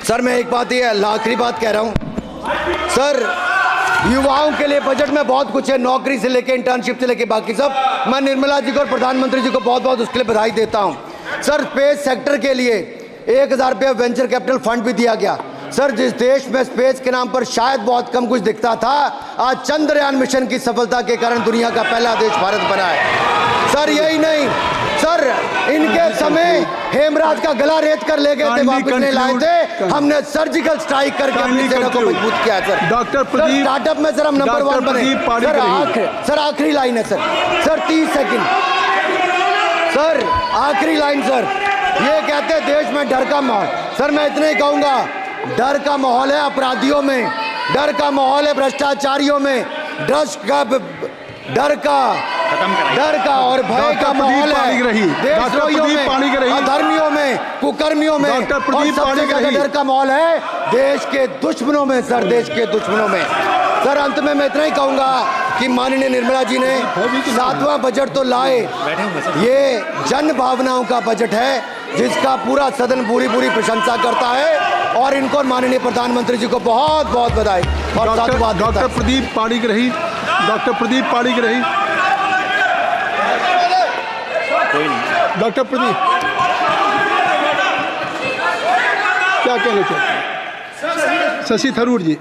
Sir मैं एक बात, ये आखिरी बात कह रहा हूँ सर, युवाओं के लिए बजट में बहुत कुछ है, नौकरी से लेके इंटर्नशिप से लेके बाकी सब। मैं निर्मला जी को और प्रधानमंत्री जी को बहुत बहुत उसके लिए बधाई देता हूँ। सर स्पेस सेक्टर के लिए 1000 रुपये वेंचर कैपिटल फंड भी दिया गया। सर जिस देश में स्पेस के नाम पर शायद बहुत कम कुछ दिखता था, आज चंद्रयान मिशन की सफलता के कारण दुनिया का पहला देश भारत बना है। सर यही नहीं सर, इनके समय हेमराज का गला रेत कर ले गए थे, वापस नहीं लाए थे, हमने सर्जिकल स्ट्राइक करके अपनी सेना को मजबूत किया। सर डॉक्टर प्रदीप, स्टार्टअप में सर हम नंबर 1 बने। सर आखिरी लाइन है सर 30 सेकंड सर, आखिरी लाइन सर, ये कहते हैं देश में डर का माहौल। सर मैं इतना ही कहूंगा, डर का माहौल है अपराधियों में, डर का माहौल है भ्रष्टाचारियों में, डर का और भय का माहौल है देशद्रोहियों में, अधर्मियों में, कुकर्मियों में, और सबसे ज्यादा डर का माहौल है देश के दुश्मनों में। सर देश के दुश्मनों में। सर अंत में मैं इतना ही कहूंगा कि माननीय निर्मला जी ने 7वां बजट तो लाए, ये जन भावनाओं का बजट है जिसका पूरा सदन पूरी प्रशंसा करता है, और इनको माननीय प्रधानमंत्री जी को बहुत बहुत बधाई और साधुवाद। Doctor Pradeep Panigrahi, doctor Pradeep Panigrahi, doctor Pradeep क्या कहना चाहते हैं? शशि थरूर जी।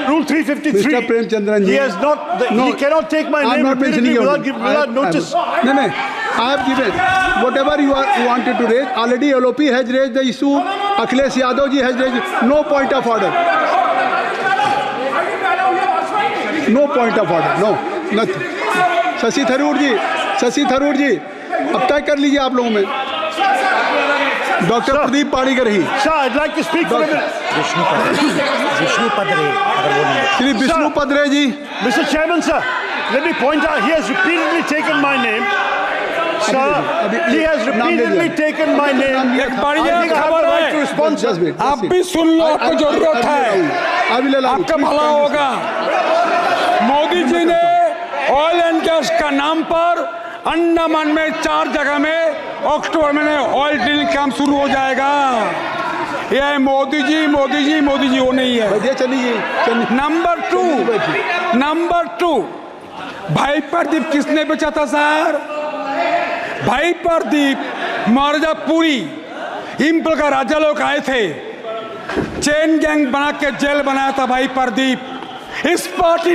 Rule 353. Mr. Premchandran ji. He has not. He cannot take my name repeatedly without notice. No. I have given whatever you wanted to raise. Already LOP has raised the issue. Akhilesh Yadav ji has raised. No point of order. No point of order. No. Nothing. Shashi Tharoor जी, अब तय कर लीजिए आप लोगों में। Doctor Pradeep Panigrahi. Sir, I'd like to speak for a minute. Shri Vishnu Padare ji. Mr. Chairman, sir, let me point out, he has repeatedly taken my name. Sir, he has repeatedly taken my name. एक बढ़िया खबर है, आप भी सुन लो, आपको जरूरत है, आपका भला होगा। मोदी जी ने ऑयल एंड गैस का नाम पर अंडमान में 4 जगह में अक्टूबर में ऑयल ड्रिलिंग काम शुरू हो जाएगा। ये मोदी जी वो नहीं है। चलिए। नंबर 2 भाई प्रदीप किसने बेचा था सर? भाई प्रदीप मिर्जापुरी इंपल का राजा लोग आए थे, चेन गैंग बना के जेल बनाया था भाई प्रदीप। इस पार्टी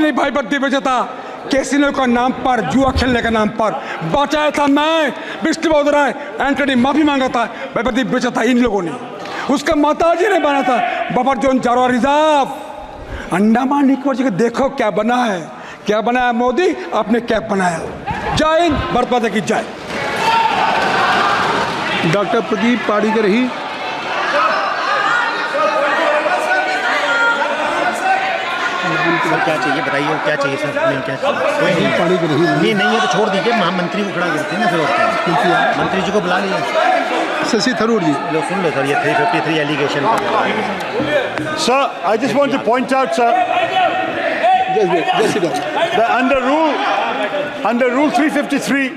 ने भाई प्रदीप बेचा था कैसीनो का नाम पर, जुआ खेलने का नाम पर बचाया था। मैं विष्णु राय एंटनी माफी मांगा था, भाई प्रदीप बेचा था इन लोगों ने। उसका माताजी ने बना था बफर जोन चारों रिजर्व अंडमान निकोबार जी को। देखो क्या बना है मोदी, आपने क्या बनाया। जय हिंद, भारत माता की जय। डॉक्टर प्रदीप पाणिग्राही। सर क्या चाहिए बताइए, क्या चाहिए सर? नहीं क्या कोई नहीं, ये नहीं है तो छोड़ दीजिए, महामंत्री को खड़ा करते हैं ना फिर। मंत्री जी को बुला लीजिए। शशि थरूर जी। लो सुन लो सर, ये 353 allegation. Sir, I just want to point out, sir, that under rule 353,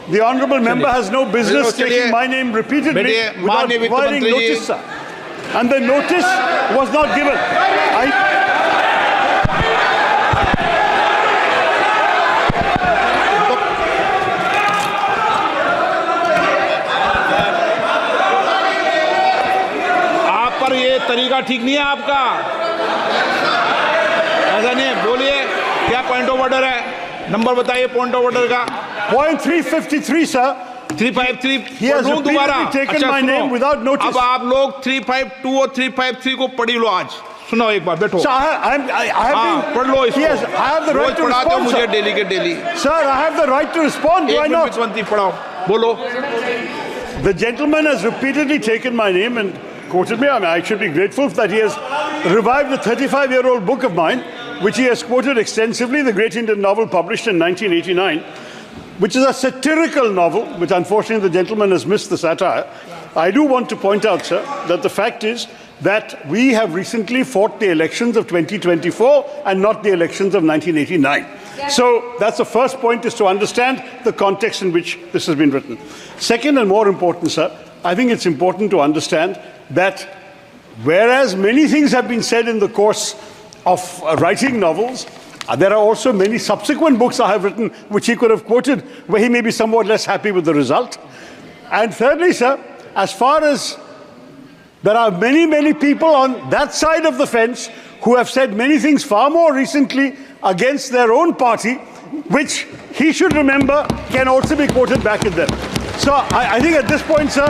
the honourable member has no business taking my name repeatedly without providing notice, sir. And the notice was not given. तरीका ठीक नहीं है आपका, ऐसा नहीं है। बोलिए क्या पॉइंट ऑफ ऑर्डर है, नंबर बताइए पॉइंट ऑफ ऑर्डर का। Point 353, sir. 353 He has दोबारा। taken my name without notice. अब आप लोग 352 और 353 को पढ़ी लो आज। सुनो एक बार, बैठो। Sir, I have पढ़ लो इसको। Yes, I have the right to पढ़ाते हो respond, मुझे sir. डेली के daily. Sir, I have the right to respond. Why not? पढ़ाओ, बोलो। The gentleman has repeatedly taken my name and quoted me. I mean, I should be grateful that he has revived a 35-year-old book of mine, which he has quoted extensively, the great Indian novel published in 1989, which is a satirical novel, which unfortunately the gentleman has missed the satire. I do want to point out, sir, that the fact is that we have recently fought the elections of 2024 and not the elections of 1989. So that's the first point, is to understand the context in which this has been written. Second, and more important, sir, I think it's important to understand that whereas many things have been said in the course of writing novels, there are also many subsequent books I have written which he could have quoted where he may be somewhat less happy with the result. And thirdly, sir, as far as there are many, many people on that side of the fence who have said many things far more recently against their own party, which he should remember can also be quoted back at them. So I think at this point, sir,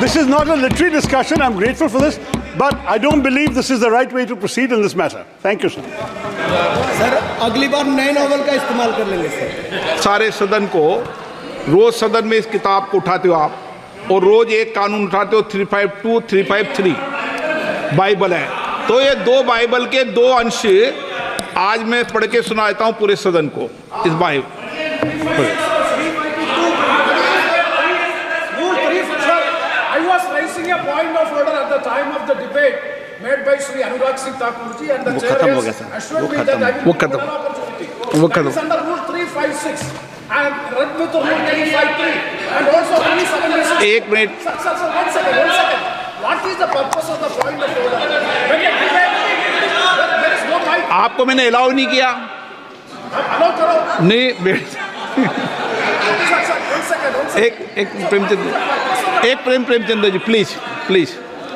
this is not a literary discussion. I'm grateful for this, but I don't believe this is the right way to proceed in this matter. Thank you, sir. Sir अगली बार नए novel का इस्तेमाल कर लेंगे sir. सारे सदन को रोज सदन में इस किताब को उठाते हो आप, और रोज एक कानून उठाते हो 352, 353 बाइबल है। तो ये दो बाइबल के दो अंश आज मैं पढ़ के सुना देता हूँ पूरे सदन को इस Bible. I was raising a point of order at the time of the debate made by Sri Anurag Singh Thakur ji, and the chair has assured me that I will give an opportunity. That is under Rule 356 and read with Rule 353 and also Rule 76. एक minute. Sir, one second. What is the purpose of the point of order? When a debate, there is no mic. आपको मैंने allow नहीं किया। Allow करो। नहीं Sir, one second. एक Premchandra ji, please.